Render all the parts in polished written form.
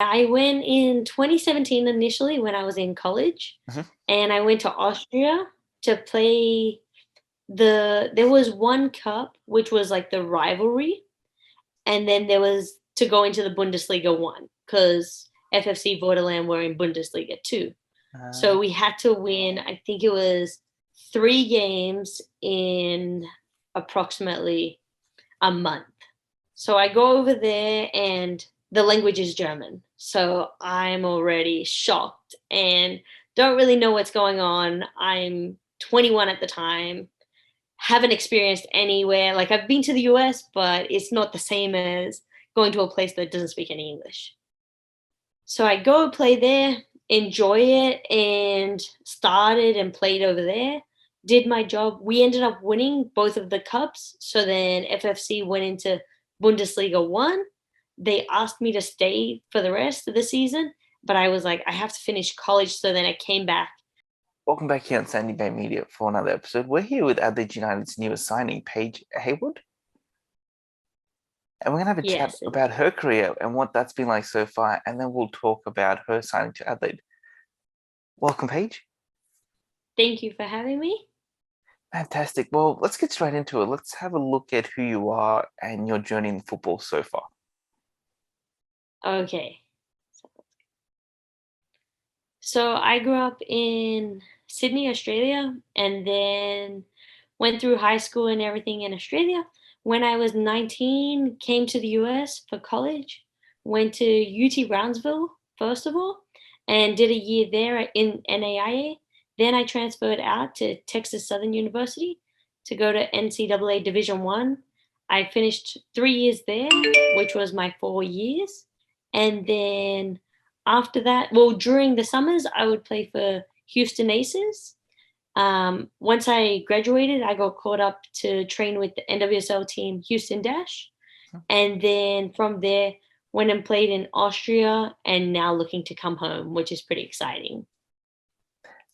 I went in 2017 initially when I was in college, Mhm. and I went to Austria to play there was one cup which was like the rivalry, and then there was to go into the Bundesliga one because FFC Vorderland were in Bundesliga too. Uh, So we had to win, I think it was 3 games in approximately a month. So I go over there and the language is German. So I'm already shocked and don't really know what's going on. I'm 21 at the time, haven't experienced anywhere. Like I've been to the US, but it's not the same as going to a place that doesn't speak any English. So I go play there, enjoy it, and started and played over there. Did my job. We ended up winning both of the cups. So then FFC went into Bundesliga 1. They asked me to stay for the rest of the season, but I was like, I have to finish college. So then I came back. Welcome back here on Sandy Bay Media for another episode. We're here with Adelaide United's newest signing, Paige Hayward, and we're going to have a chat Yes. about her career and what that's been like so far, and then we'll talk about her signing to Adelaide. Welcome, Paige. Thank you for having me. Fantastic. Well, let's get straight into it. Let's have a look at who you are and your journey in football so far. Okay. So I grew up in Sydney, Australia, and then went through high school and everything in Australia. When I was 19, came to the US for college, went to UT Brownsville, first of all, and did a year there in NAIA. Then I transferred out to Texas Southern University to go to NCAA Division One. I finished 3 years there, which was my 4 years. And then after that, well, during the summers, I would play for Houston Aces. Once I graduated, I got called up to train with the NWSL team Houston Dash. And then from there, went and played in Austria and now looking to come home, which is pretty exciting.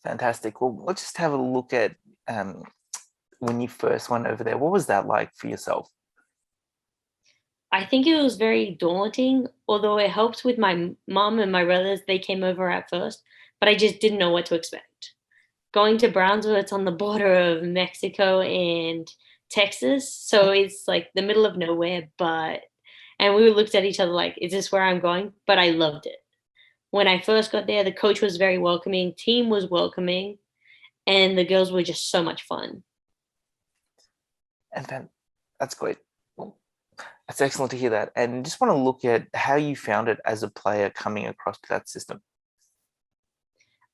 Fantastic. Well, let's just have a look at um, when you first went over there. What was that like for yourself? I think it was very daunting, although it helped with my mom and my brothers. They came over at first, but I just didn't know what to expect. Going to Brownsville, it's on the border of Mexico and Texas, so it's like the middle of nowhere, but and we looked at each other like, is this where I'm going? But I loved it. When I first got there, the coach was very welcoming, team was welcoming, and the girls were just so much fun. And then that's great. That's excellent to hear that. And just want to look at how you found it as a player coming across to that system.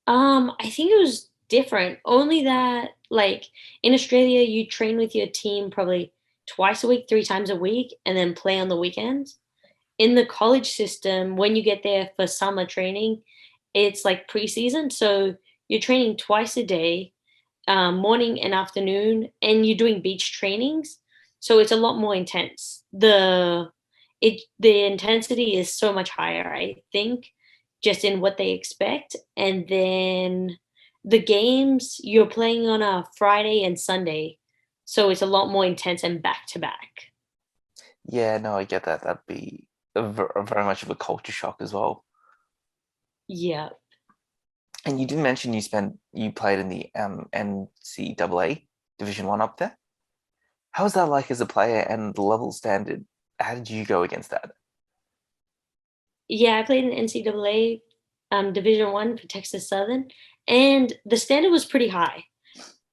I think it was different. Only that, like in Australia, you train with your team probably twice a week, 3 times a week, and then play on the weekends. In the college system, when you get there for summer training, it's like preseason. So you're training twice a day, morning and afternoon, and you're doing beach trainings. So it's a lot more intense. The intensity is so much higher, I think, just in what they expect. And then the games you're playing on a Friday and Sunday, so it's a lot more intense and back to back. Yeah, no, I get that. That'd be very much of a culture shock as well. Yeah. And you did mention you played in the NCAA Division One up there. How was that like as a player and the level standard? How did you go against that? Yeah, I played in NCAA Division One for Texas Southern, and the standard was pretty high.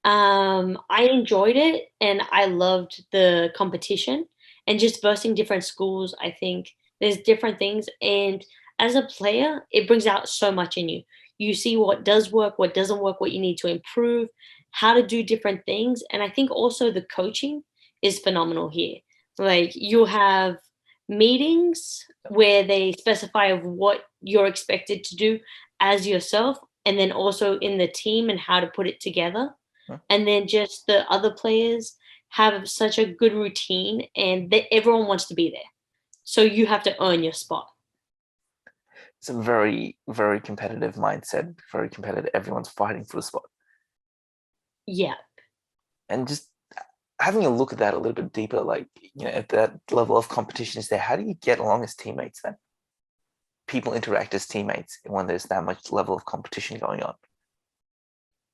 I enjoyed it and I loved the competition and just versing different schools. I think there's different things, and as a player, it brings out so much in you. You see what does work, what doesn't work, what you need to improve, how to do different things, and I think also the coaching is phenomenal here. Like you'll have meetings where they specify of what you're expected to do as yourself, and then also in the team and how to put it together, and then just the other players have such a good routine and that everyone wants to be there. So you have to earn your spot. It's a very, very competitive mindset, very competitive. Everyone's fighting for the spot. Yeah. And just having a look at that a little bit deeper, like, at that level of competition is there, how do you get along as teammates then? people interact as teammates when there's that much level of competition going on?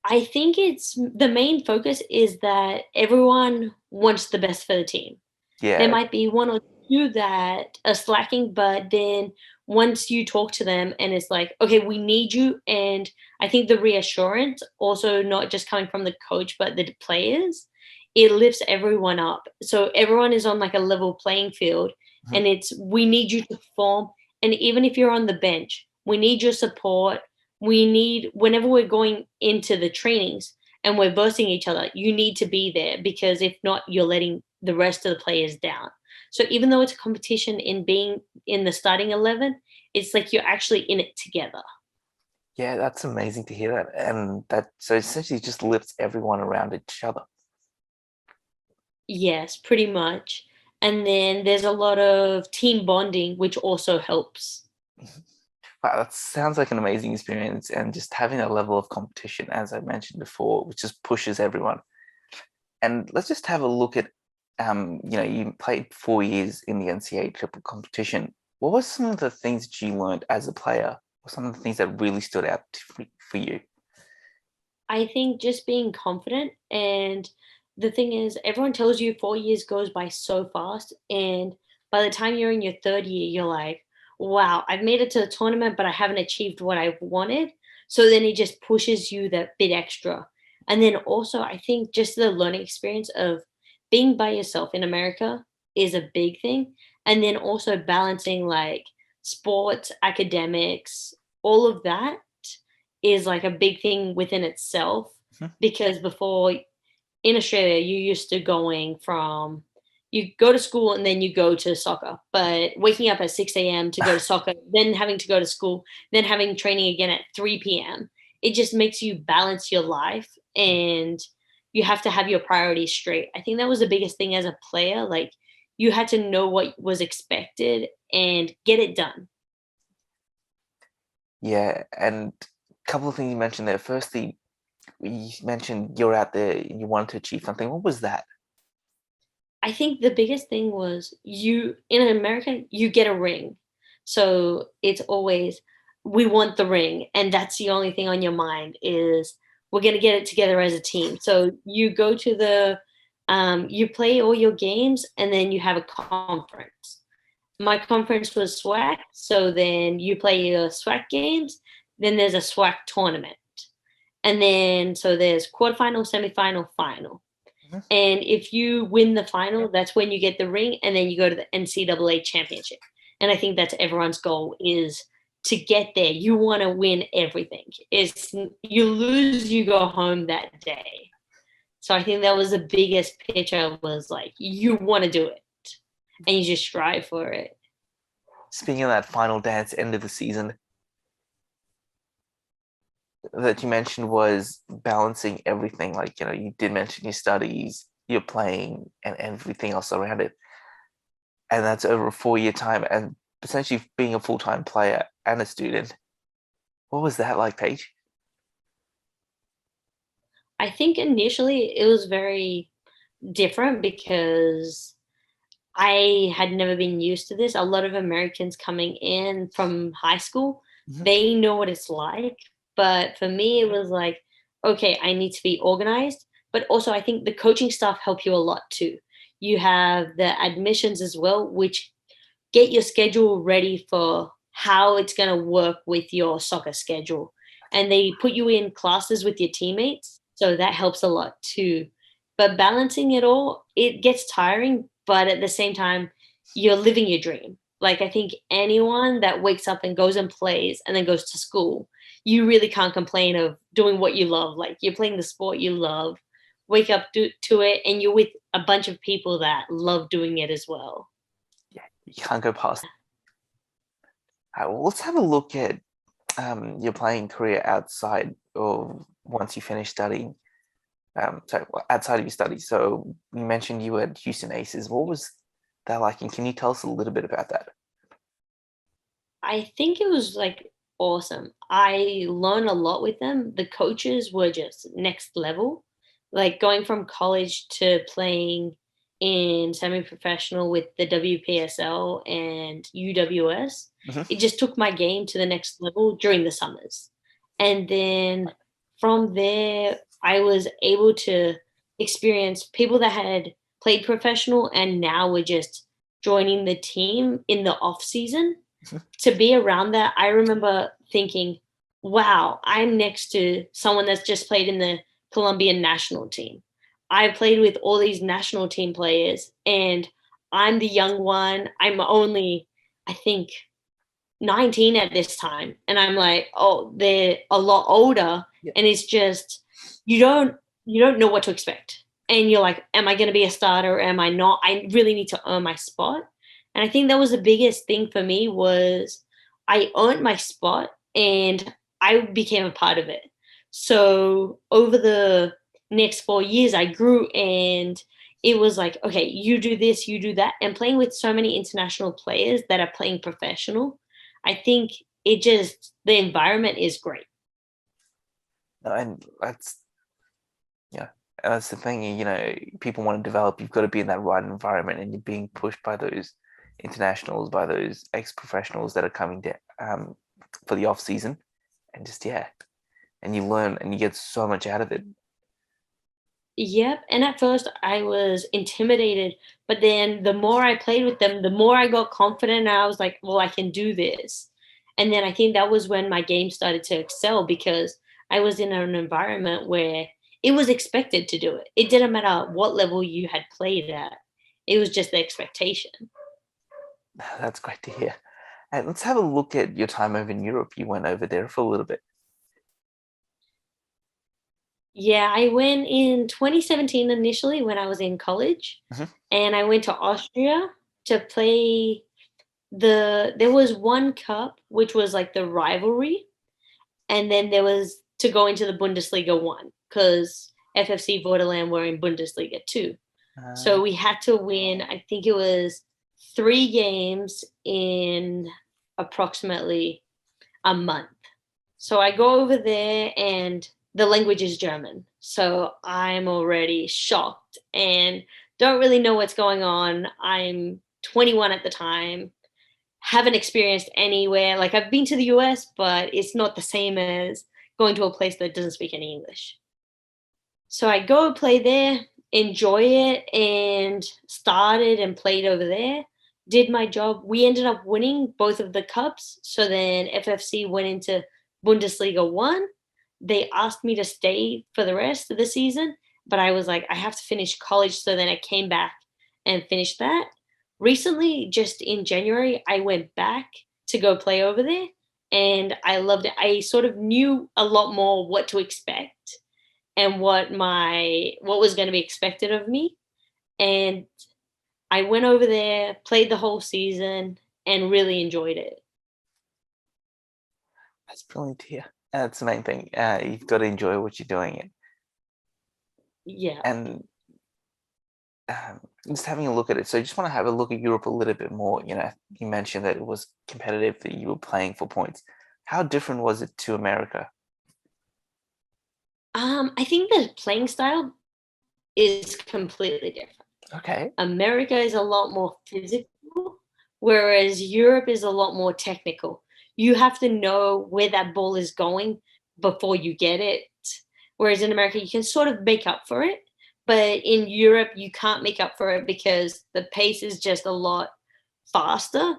I think it's the main focus is that everyone wants the best for the team. There Yeah. might be 1 or 2 that are slacking, but then once you talk to them and it's like, "Okay, we need you," and I think the reassurance also not just coming from the coach, but the players, it lifts everyone up. So everyone is on, like, a level playing field, Mhm. and it's, "We need you to perform," and even if you're on the bench, "We need your support. We need," whenever we're going into the trainings and we're versing each other, you need to be there because if not, you're letting the rest of the players down. So even though it's a competition in being in the starting 11, it's like you're actually in it together. Yeah, that's amazing to hear that. And that so essentially just lifts everyone around each other. Yes, pretty much. And then there's a lot of team bonding, which also helps. Wow, that sounds like an amazing experience. And just having a level of competition, as I mentioned before, which just pushes everyone. And let's just have a look at, you played 4 years in the NCAA triple competition. What were some of the things that you learned as a player? Or some of the things that really stood out for you? I think just being confident, and the thing is everyone tells you 4 years goes by so fast, and by the time you're in your 3rd year, you're like, "Wow, I've made it to the tournament, but I haven't achieved what I wanted." So then it just pushes you that bit extra. And then also I think just the learning experience of being by yourself in America is a big thing, and then also balancing, like, sports, academics, all of that is like a big thing within itself Mhm. because before in Australia, you used to going from you go to school and then you go to soccer, but waking up at 6 a.m. to go to soccer, then having to go to school, then having training again at 3 p.m. It just makes you balance your life and you have to have your priorities straight. I think that was the biggest thing as a player. Like you had to know what was expected and get it done. Yeah, and a couple of things you mentioned there. Firstly, you mentioned you're out there and you wanted to achieve something. What was that? I think the biggest thing was you in America, you get a ring. So it's always, we want the ring. And that's the only thing on your mind is we're going to get it together as a team. So you go to you play all your games and then you have a conference. My conference was SWAC. So then you play your SWAC games. Then there's a SWAC tournament. And then, so there's quarterfinal, semifinal, final. Mhm. And if you win the final, that's when you get the ring, and then you go to the NCAA championship. And I think that's everyone's goal is to get there. You want to win everything. It's you lose, you go home that day. So I think that was the biggest picture was like you want to do it and you just strive for it. Speaking of that final dance, end of the season, that you mentioned was balancing everything. Like, you did mention your studies, your playing, and everything else around it. And that's over a 4 year time and essentially being a full time player and a student. What was that like, Paige? I think initially it was very different because I had never been used to this. A lot of Americans coming in from high school, Mhm. they know what it's like. But for me, it was like, okay, I need to be organized. But also, I think the coaching staff help you a lot too. You have the admissions as well, which get your schedule ready for how it's going to work with your soccer schedule. And they put you in classes with your teammates. So that helps a lot too. But balancing it all, it gets tiring. But at the same time, you're living your dream. Like, I think anyone that wakes up and goes and plays and then goes to school, you really can't complain of doing what you love. Like, you're playing the sport you love, wake up to it, and you're with a bunch of people that love doing it as well. Yeah, you can't go past. Well, let's have a look at your playing career outside of once you finish studying. Outside of your studies. So you mentioned you were at Houston Aces. What was that like? And can you tell us a little bit about that? I think it was like awesome. I learned a lot with them. The coaches were just next level. Like going from college to playing in semi-professional with the WPSL and UWS. Mhm. It just took my game to the next level during the summers. And then from there, I was able to experience people that had played professional and now were just joining the team in the off season. Mhm. To be around that, I remember thinking, wow, I'm next to someone that's just played in the Colombian national team. I played with all these national team players, and I'm the young one. I'm only, I think, 19 at this time. And I'm like, oh, they're a lot older. Yeah. And it's just, you don't know what to expect. And you're like, am I going to be a starter? Am I not? I really need to earn my spot. And I think that was the biggest thing for me was I earned my spot and I became a part of it. So over the next 4 years, I grew and it was like, okay, you do this, you do that. And playing with so many international players that are playing professional, I think the environment is great. No, and yeah, that's the thing. People want to develop. You've got to be in that right environment, and you're being pushed by those internationals, by those ex-professionals that are coming down for the off season, and just and you learn and you get so much out of it. Yep. And at first I was intimidated, but then the more I played with them, the more I got confident and I was like, well, I can do this. And then I think that was when my game started to excel because I was in an environment where it was expected to do it. It didn't matter what level you had played at. It was just the expectation. That's great to hear. And let's have a look at your time over in Europe. You went over there for a little bit. Yeah, I went in 2017 initially when I was in college, Mhm. and I went to Austria to play there was one cup which was like the rivalry, and then there was to go into the Bundesliga 1 because FFC Vorderland were in Bundesliga 2. Uh, So we had to win, I think it was 3 games in approximately a month. So I go over there and the language is German. So I'm already shocked and don't really know what's going on. I'm 21 at the time, haven't experienced anywhere. Like I've been to the US, but it's not the same as going to a place that doesn't speak any English. So I go play there, enjoy it, and started and played over there. Did my job. We ended up winning both of the cups. So then FFC went into Bundesliga 1. They asked me to stay for the rest of the season, but I was like, I have to finish college. So then I came back and finished that. Recently, just in January, I went back to go play over there and I loved it. I sort of knew a lot more what to expect and what was going to be expected of me. And I went over there, played the whole season, and really enjoyed it. that's brilliant to hear. That's the main thing. You've got to enjoy what you're doing, Yeah. and just having a look at it. So, just want to have a look at Europe a little bit more. You mentioned that it was competitive, that you were playing for points. How different was it to America? I think the playing style is completely different. Okay. America is a lot more physical, whereas Europe is a lot more technical. You have to know where that ball is going before you get it. Whereas in America, you can sort of make up for it. But in Europe, you can't make up for it because the pace is just a lot faster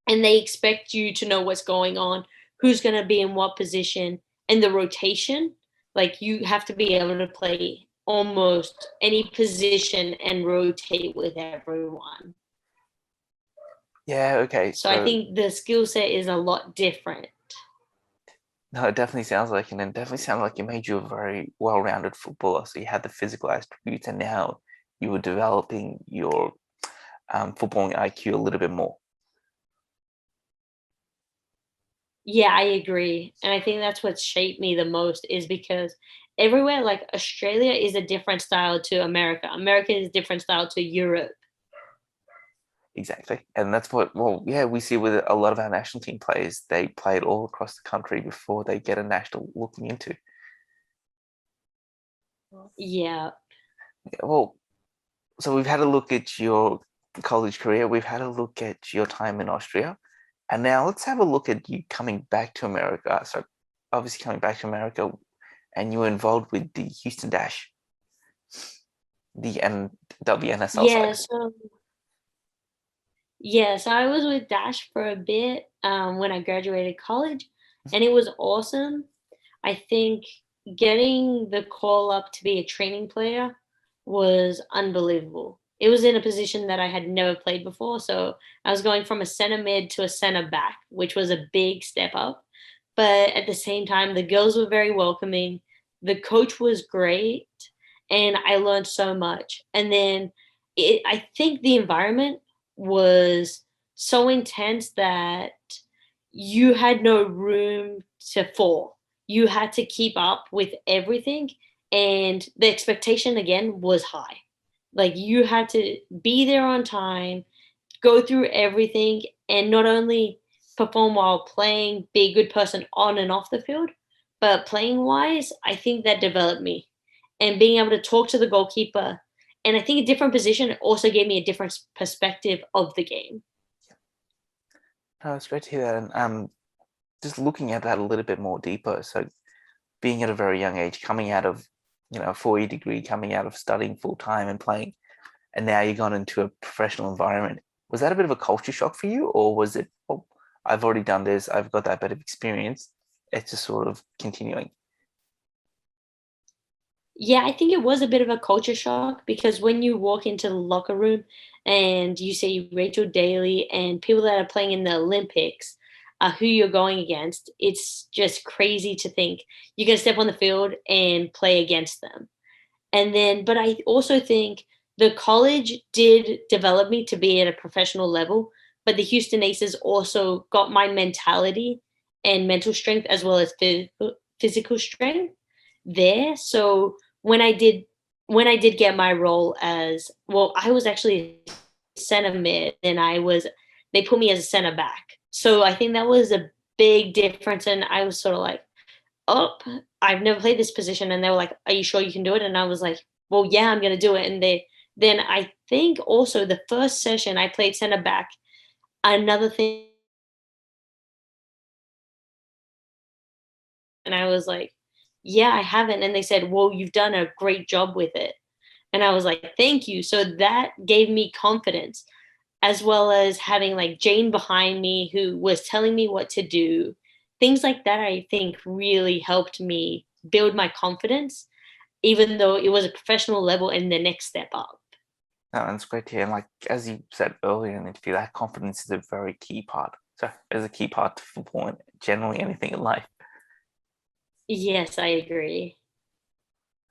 and they expect you to know what's going on, who's going to be in what position, and the rotation. Like you have to be able to play almost any position and rotate with everyone. Yeah. Okay. So I So, think the skill set is a lot different. no, it definitely sounds like, and it definitely sounds like it made you a very well-rounded footballer. So you had the physical attributes, and now you were developing your footballing IQ a little bit more. Yeah, I agree. And I think that's what shaped me the most is because everywhere, like Australia is a different style to America. America is a different style to Europe. Exactly. And that's what, well, yeah, we see with a lot of our national team players. They play it all across the country before they get a national looking into. Yeah. Yeah, well, So we've had a look at your college career. We've had a look at your time in Austria. And now let's have a look at you coming back to America. So obviously coming back to America, and you were involved with the Houston Dash, the WNSL Yeah, side. so yeah, so I was with Dash for a bit when I graduated college, and it was awesome. I think getting the call up to be a training player was unbelievable. It was in a position that I had never played before, so I was going from a center mid to a center back, which was a big step up. But at the same time, the girls were very welcoming. The coach was great, and I learned so much. And then I think the environment was so intense that you had no room to fall. You had to keep up with everything, and the expectation again was high. Like you had to be there on time, go through everything, and not only perform while playing, be a good person on and off the field, but playing wise, I think that developed me. And being able to talk to the goalkeeper, and I think a different position also gave me a different perspective of the game. No, it's great to hear that. And just looking at that a little bit more deeper. So being at a very young age, coming out of, a 4-year degree, coming out of studying full time and playing, and now you've gone into a professional environment. Was that a bit of a culture shock for you, or was it, oh, I've already done this, I've got that bit of experience, it's just sort of continuing? Yeah, I think it was a bit of a culture shock because when you walk into the locker room and you see Rachel Daly and people that are playing in the Olympics, who you're going against, it's just crazy to think you're gonna step on the field and play against them. And then, but I also think the college did develop me to be at a professional level, but the Houston Aces also got my mentality and mental strength as well as physical strength there. So when I did when I did get my role as well, I was actually center mid and they put me as a center back. So I think that was a big difference and I was sort of like, "Oh, I've never played this position." And they were like, "Are you sure you can do it?" And I was like, "Well, yeah, I'm gonna do it." And then I think also the first session I played center back. Another thing, and I was like, "Yeah, I haven't." And they said, "Well, you've done a great job with it." And I was like, "Thank you." So that gave me confidence, as well as having like Jane behind me who was telling me what to do. Things like that, I think, really helped me build my confidence, even though it was a professional level and the next step up. No, and it's great to hear. And like as you said earlier in the interview, that confidence is a very key part. So it's a key part to football and generally anything in life. Yes, I agree.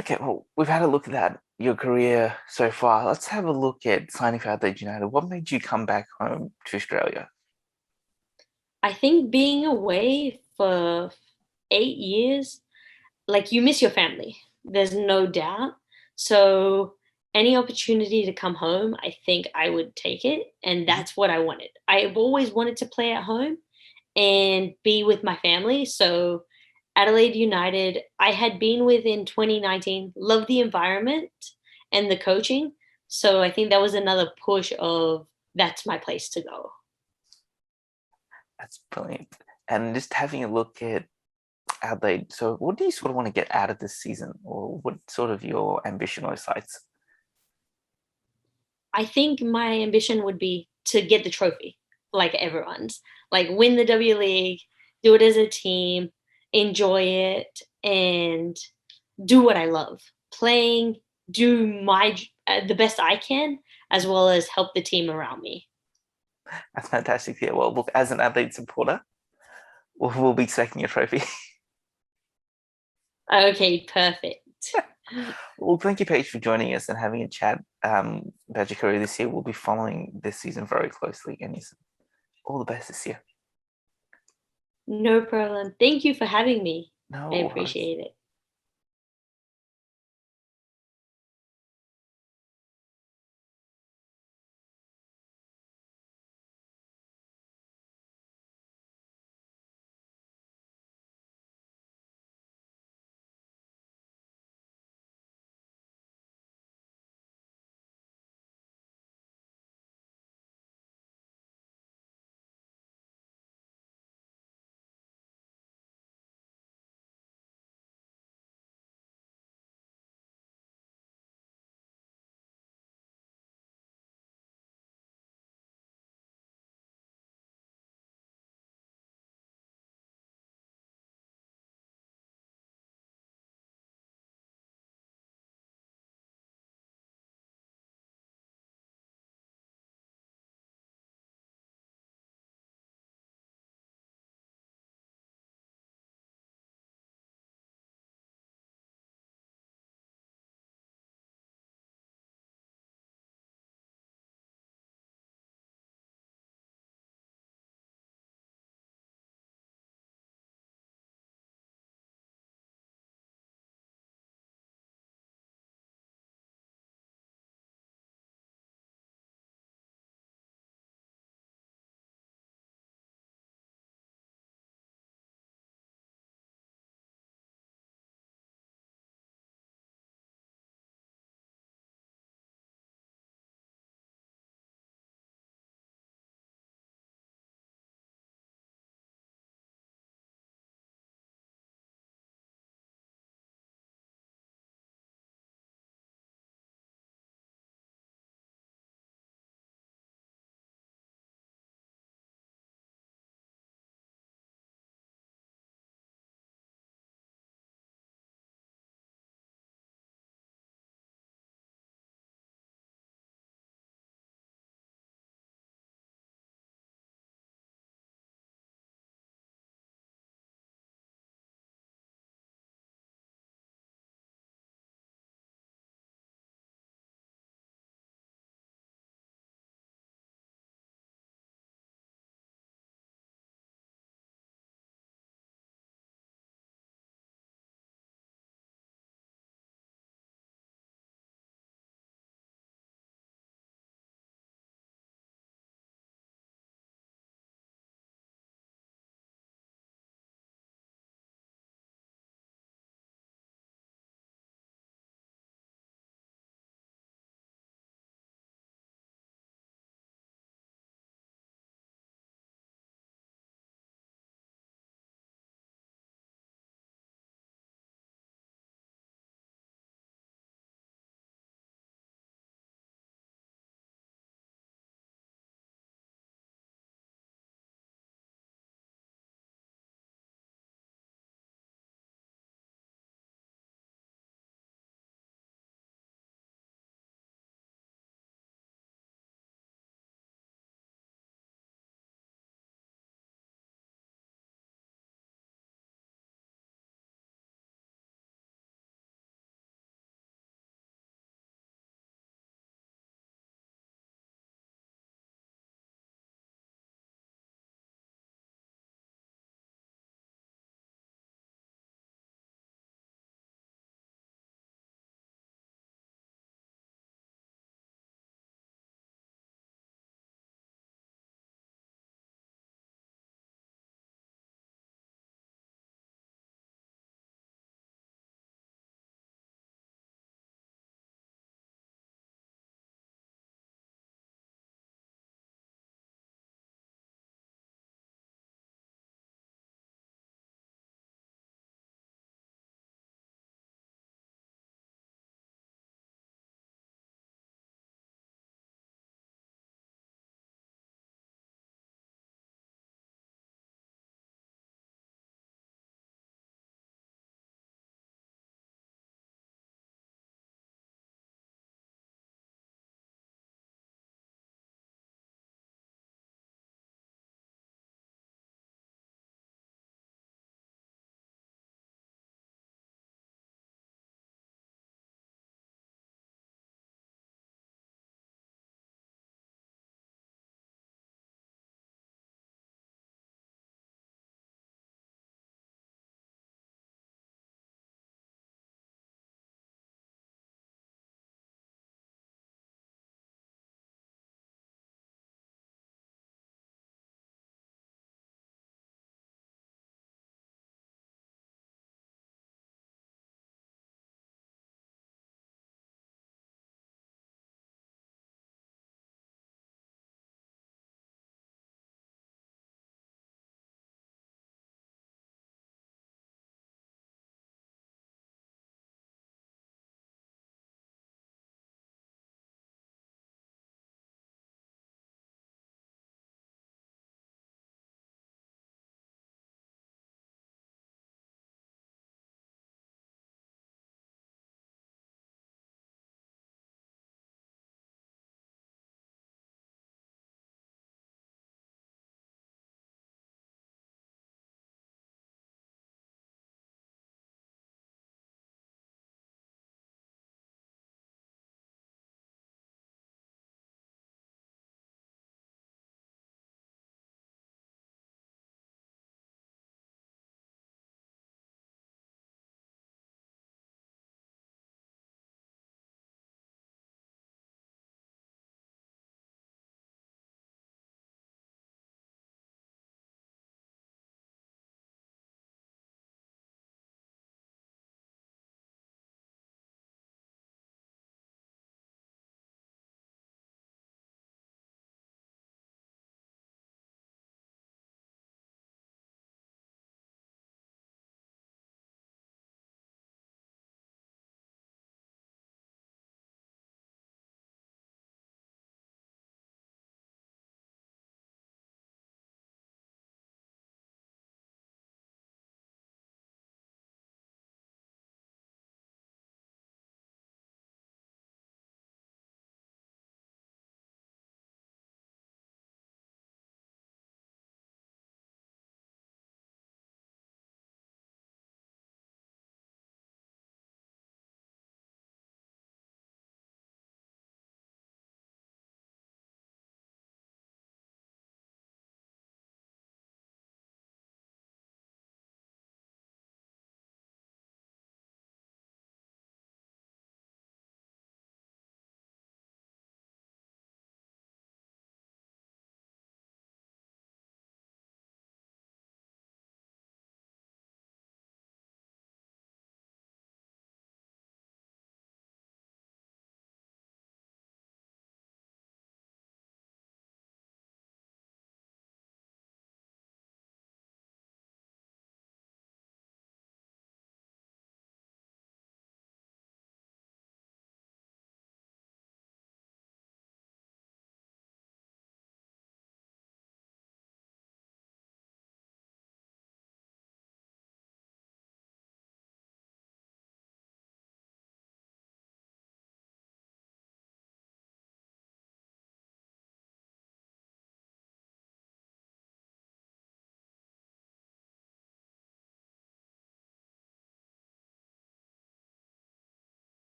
Okay, well, we've had a look at that, your career so far. Let's have a look at signing for Adelaide United. What made you come back home to Australia? I think being away for 8 years, like you miss your family. There's no doubt. So any opportunity to come home, I think I would take it. And Mhm. that's what I wanted. I've always wanted to play at home and be with my family. So Adelaide United, I had been with in 2019, loved the environment and the coaching. So I think that was another push of that's my place to go. That's brilliant. And just having a look at Adelaide, so what do you sort of want to get out of this season, or what sort of your ambition or sights? I think my ambition would be to get the trophy, like everyone's, like win the W League, do it as a team, enjoy it, and do what I love. Playing, do the best I can, as well as help the team around me. That's fantastic. Yeah, well, look, as an Adelaide supporter, we'll be expecting a trophy. Okay, perfect. Well, thank you, Paige, for joining us and having a chat about your career this year. We'll be following this season very closely, and yes, all the best this year. No problem. Thank you for having me. I No worries. appreciate it.